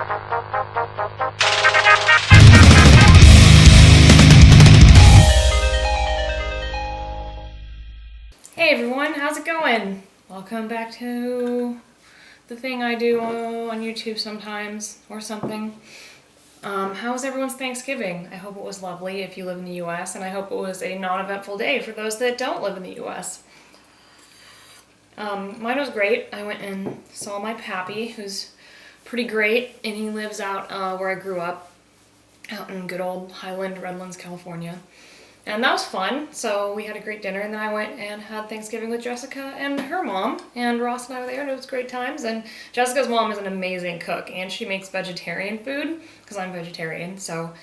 Hey everyone, how's it going? Welcome back to the thing I do on YouTube sometimes, or something. How was everyone's Thanksgiving? I hope it was lovely if you live in the US, and I hope it was a non-eventful day for those that don't live in the US. Mine was great. I went and saw my pappy, who's pretty great, and he lives out where I grew up, out in good old Highland, Redlands, California. And that was fun, so we had a great dinner, and then I went and had Thanksgiving with Jessica and her mom, and Ross and I were there, and it was great times. And Jessica's mom is an amazing cook, and she makes vegetarian food, because I'm vegetarian, so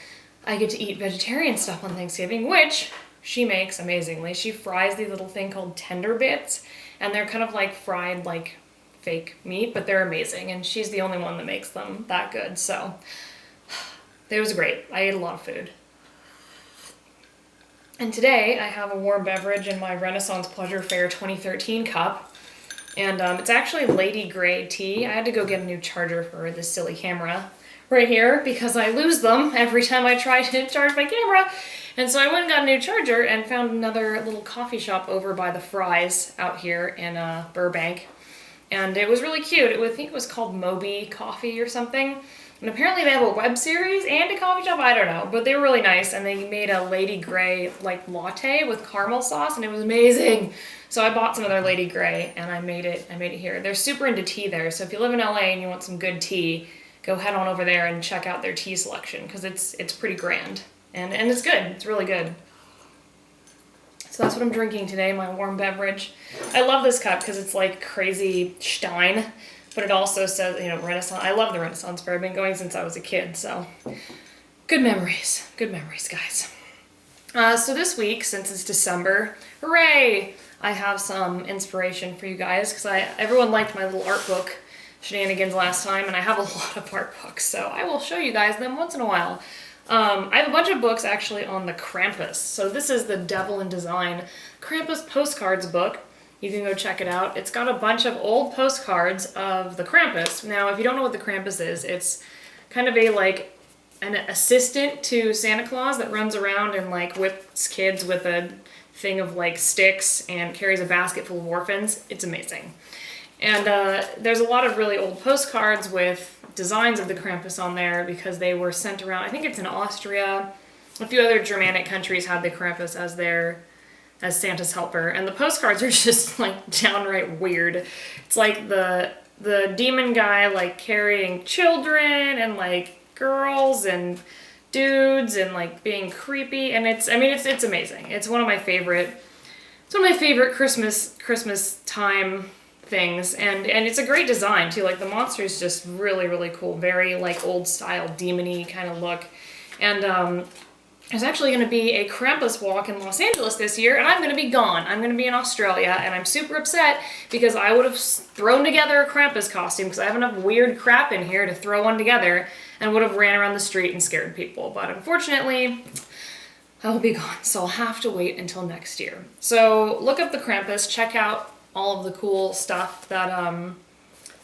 I get to eat vegetarian stuff on Thanksgiving, which she makes amazingly. She fries these little thing called tender bits, and they're kind of like fried like fake meat, but they're amazing, and she's the only one that makes them that good, so it was great. I ate a lot of food. And today I have a warm beverage in my Renaissance Pleasure Fair 2013 cup. And it's actually Lady Grey tea. I had to go get a new charger for this silly camera right here because I lose them every time I try to charge my camera. And so I went and got a new charger and found another little coffee shop over by the Fry's out here in Burbank. And it was really cute. I think it was called Moby Coffee or something. And apparently they have a web series and a coffee shop, I don't know, but they were really nice, and they made a Lady Grey like latte with caramel sauce, and it was amazing. So I bought some of their Lady Grey and I made it here. They're super into tea there, so if you live in LA and you want some good tea, go head on over there and check out their tea selection, because it's pretty grand. And it's good. It's really good. So that's what I'm drinking today, my warm beverage. I love this cup because it's like crazy Stein. But it also says, you know, Renaissance. I love the Renaissance Fair. I've been going since I was a kid, so good memories. Good memories, guys. So this week, since it's December, hooray! I have some inspiration for you guys, because everyone liked my little art book shenanigans last time, and I have a lot of art books, so I will show you guys them once in a while. I have a bunch of books actually on the Krampus. So this is the Devil in Design Krampus postcards book. You can go check it out. It's got a bunch of old postcards of the Krampus. Now, if you don't know what the Krampus is, it's kind of an assistant to Santa Claus that runs around and like whips kids with a thing of like sticks and carries a basket full of orphans. It's amazing. And there's a lot of really old postcards with designs of the Krampus on there because they were sent around. I think it's in Austria. A few other Germanic countries had the Krampus as Santa's helper, and the postcards are just like downright weird. It's like the demon guy like carrying children and like girls and dudes and like being creepy, and it's amazing. It's one of my favorite Christmas time things, and it's a great design too. Like the monster is just really cool, very like old style demon-y kind of look. And there's actually going to be a Krampus walk in Los Angeles this year, and I'm going to be gone. I'm going to be in Australia, and I'm super upset because I would have thrown together a Krampus costume because I have enough weird crap in here to throw one together, and would have ran around the street and scared people. But unfortunately, I will be gone, so I'll have to wait until next year. So look up the Krampus, check out all of the cool stuff that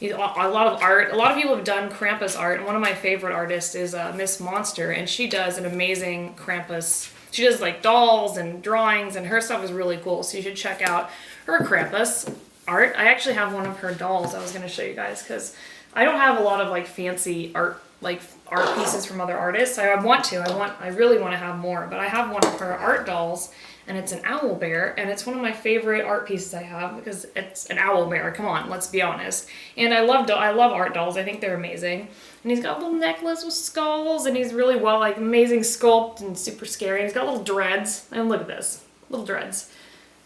a lot of art. A lot of people have done Krampus art, and one of my favorite artists is MissMonster, and she does an amazing Krampus. She does like dolls and drawings, and her stuff is really cool, so you should check out her Krampus art. I actually have one of her dolls I was going to show you guys, because I don't have a lot of like fancy art pieces from other artists. I really want to have more, but I have one of her art dolls, and it's an owl bear, and it's one of my favorite art pieces I have because it's an owl bear. Come on, let's be honest. And I love art dolls. I think they're amazing. And he's got a little necklace with skulls, and he's really amazing sculpt and super scary. And he's got little dreads, and look at this, little dreads.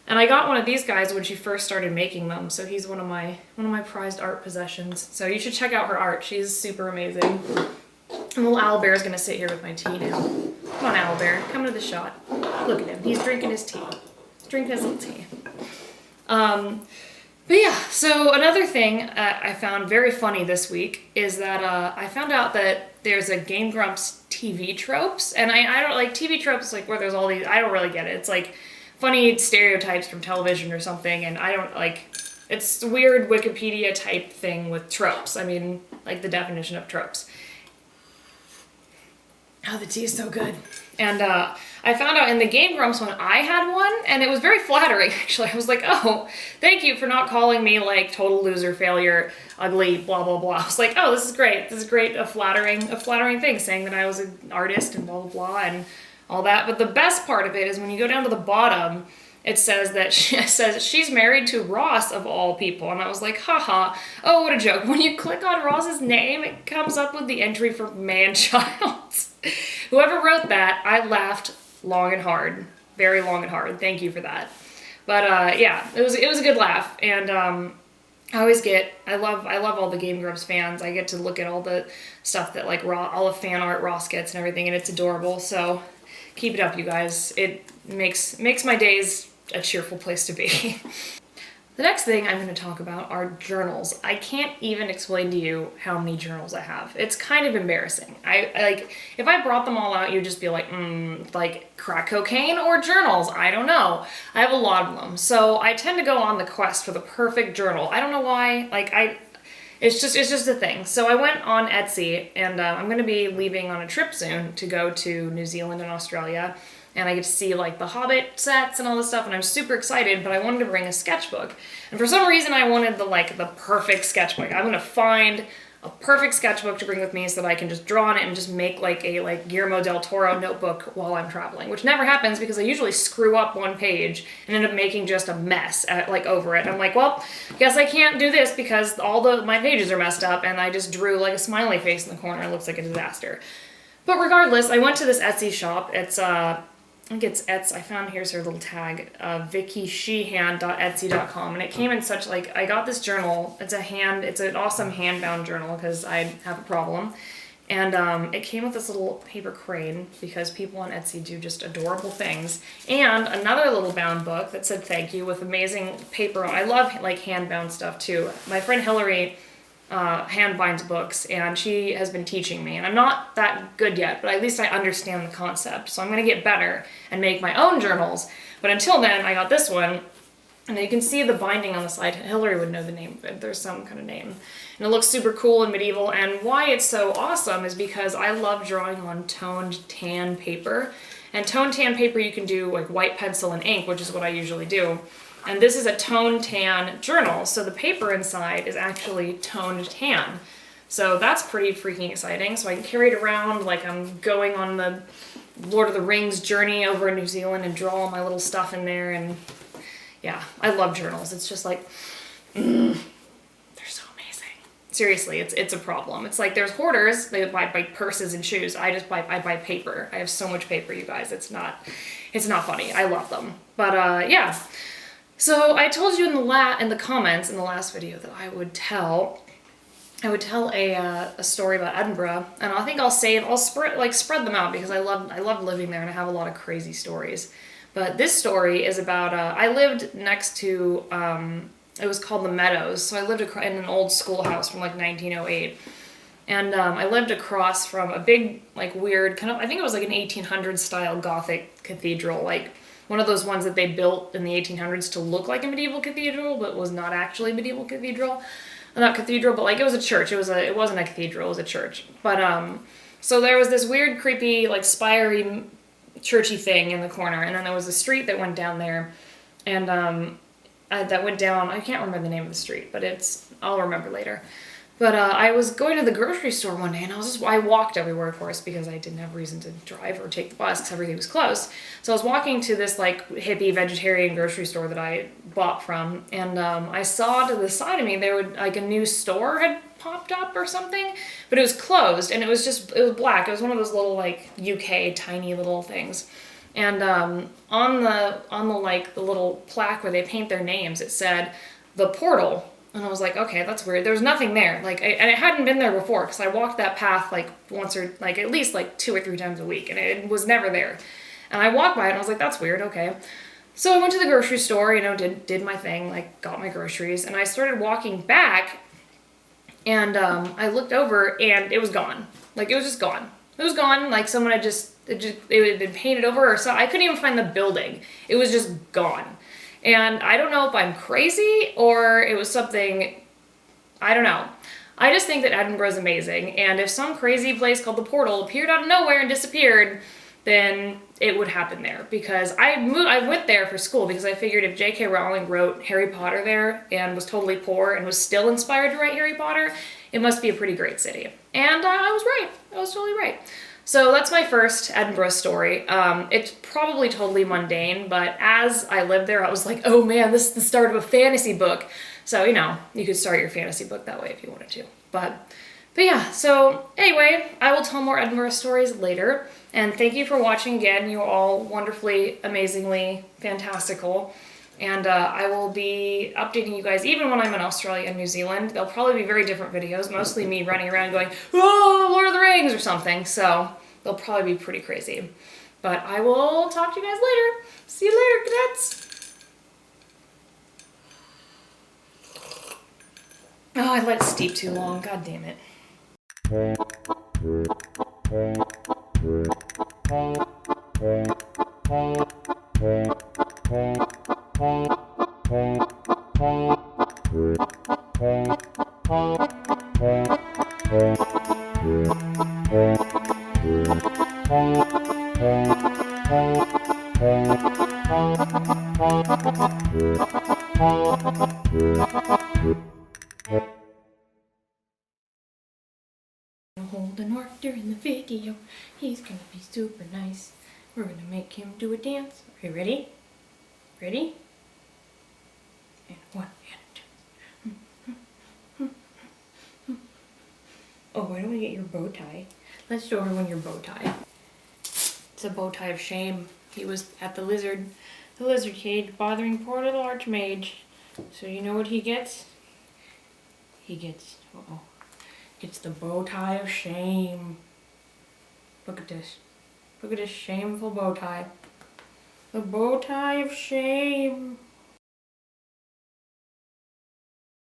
And I got one of these guys when she first started making them, so he's one of my prized art possessions. So you should check out her art. She's super amazing. And little owl bear is gonna sit here with my tea now. Come on, owl bear, come to the shot. Look at him, he's drinking his tea. He's drinking his little tea. But yeah, so another thing I found very funny this week is that I found out that there's a Game Grumps TV tropes, and I don't like TV tropes like where there's all these. I don't really get it. It's like funny stereotypes from television or something, and I don't like. It's a weird Wikipedia type thing with tropes. I mean, like the definition of tropes. Oh, the tea is so good. And I found out in the Game Grumps one, I had one, and it was very flattering, actually. I was like, oh, thank you for not calling me, like, total loser, failure, ugly, blah, blah, blah. I was like, oh, this is great. This is great, a flattering thing, saying that I was an artist and blah, blah, blah, and all that. But the best part of it is when you go down to the bottom, it says that she's married to Ross of all people. And I was like, haha, oh, what a joke. When you click on Ross's name, it comes up with the entry for man-child. Whoever wrote that, I laughed long and hard. Very long and hard. Thank you for that. But yeah, it was a good laugh. And I love all the Game Grumps fans. I get to look at all the stuff that, like, all the fan art Ross gets and everything, and it's adorable. So keep it up, you guys. It makes my days a cheerful place to be. The next thing I'm going to talk about are journals. I can't even explain to you how many journals I have. It's kind of embarrassing. I like, if I brought them all out, you'd just be like, like crack cocaine or journals? I don't know. I have a lot of them. So I tend to go on the quest for the perfect journal. I don't know why. Like, it's just a thing. So I went on Etsy, and I'm going to be leaving on a trip soon to go to New Zealand and Australia. And I get to see, like, the Hobbit sets and all this stuff, and I'm super excited, but I wanted to bring a sketchbook. And for some reason, I wanted the perfect sketchbook. I'm gonna find a perfect sketchbook to bring with me so that I can just draw on it and just make, like, a, Guillermo del Toro notebook while I'm traveling, which never happens because I usually screw up one page and end up making just a mess, over it. I'm like, well, guess I can't do this because my pages are messed up, and I just drew, like, a smiley face in the corner. It looks like a disaster. But regardless, I went to this Etsy shop. It's, I think it's Etsy. I found, here's her little tag, vickysheehan.etsy.com, and it came in such, like, I got this journal. It's an awesome hand-bound journal because I have a problem, and it came with this little paper crane because people on Etsy do just adorable things, and another little bound book that said thank you with amazing paper. I love, like, hand-bound stuff too. My friend Hillary hand binds books, and she has been teaching me, and I'm not that good yet, but at least I understand the concept, so I'm going to get better and make my own journals. But until then, I got this one, and you can see the binding on the side. Hillary would know the name of it. There's some kind of name, and it looks super cool and medieval. And why it's so awesome is because I love drawing on toned tan paper, and toned tan paper you can do, like, white pencil and ink, which is what I usually do. And this is a toned tan journal, so the paper inside is actually toned tan. So that's pretty freaking exciting. So I can carry it around like I'm going on the Lord of the Rings journey over in New Zealand and draw all my little stuff in there. And yeah, I love journals. It's just like, they're so amazing. Seriously, it's a problem. It's like there's hoarders, they buy purses and shoes. I buy paper. I have so much paper, you guys. It's not funny. I love them. But yeah. So I told you in the comments in the last video that I would tell a story about Edinburgh, and I think I'll spread them out because I love living there and I have a lot of crazy stories. But this story is about I lived next to it was called the Meadows, so I lived in an old schoolhouse from, like, 1908. And I lived across from a big, like, weird kind of, I think it was like an 1800s style Gothic cathedral, like one of those ones that they built in the 1800s to look like a medieval cathedral, but was not actually a medieval cathedral. Not cathedral, but, like, it was a church. It wasn't a cathedral, it was a church. But, so there was this weird, creepy, like, spirey, churchy thing in the corner, and then there was a street that went down there, and, that went down, I can't remember the name of the street, but I'll remember later. But I was going to the grocery store one day, and I walked everywhere, of course, because I didn't have a reason to drive or take the bus because everything was closed. So I was walking to this, like, hippie vegetarian grocery store that I bought from, and I saw to the side of me a new store had popped up or something, but it was closed, and it was black. It was one of those little, like, UK tiny little things. And on the like the little plaque where they paint their names, it said the portal. And I was like, okay, that's weird. There was nothing there. Like, and it hadn't been there before because I walked that path like once or like at least like 2 or 3 times a week, and it was never there. And I walked by it and I was like, that's weird. Okay. So I went to the grocery store, did my thing, like got my groceries, and I started walking back, and I looked over and it was gone. Like, it was just gone. It was gone. Like someone had it had been painted over or so. I couldn't even find the building. It was just gone. And I don't know if I'm crazy or it was something, I don't know. I just think that Edinburgh is amazing, and if some crazy place called the Portal appeared out of nowhere and disappeared, then it would happen there. Because I went there for school because I figured if J.K. Rowling wrote Harry Potter there and was totally poor and was still inspired to write Harry Potter, it must be a pretty great city. And I was right. I was totally right. So that's my first Edinburgh story. It's probably totally mundane, but as I lived there, I was like, oh man, this is the start of a fantasy book. So, you know, you could start your fantasy book that way if you wanted to. But yeah, so anyway, I will tell more Edinburgh stories later. And thank you for watching again. You're all wonderfully, amazingly fantastical. And I will be updating you guys even when I'm in Australia and New Zealand. They'll probably be very different videos, mostly me running around going, oh, Lord of the Rings or something. So they'll probably be pretty crazy. But I will talk to you guys later. See you later, cadets. Oh, I let it steep too long. God damn it. Holding Arthur in the video. He's gonna be super nice. We're gonna make him do a dance. Are you ready? Ready? And 1 and 2. Oh, why don't we get your bow tie? Let's show everyone your bow tie. It's a bow tie of shame. He was at the lizard cage bothering poor little Archmage. So you know what he gets? He gets, gets the bow tie of shame. Look at this. Look at this shameful bow tie. The bow tie of shame.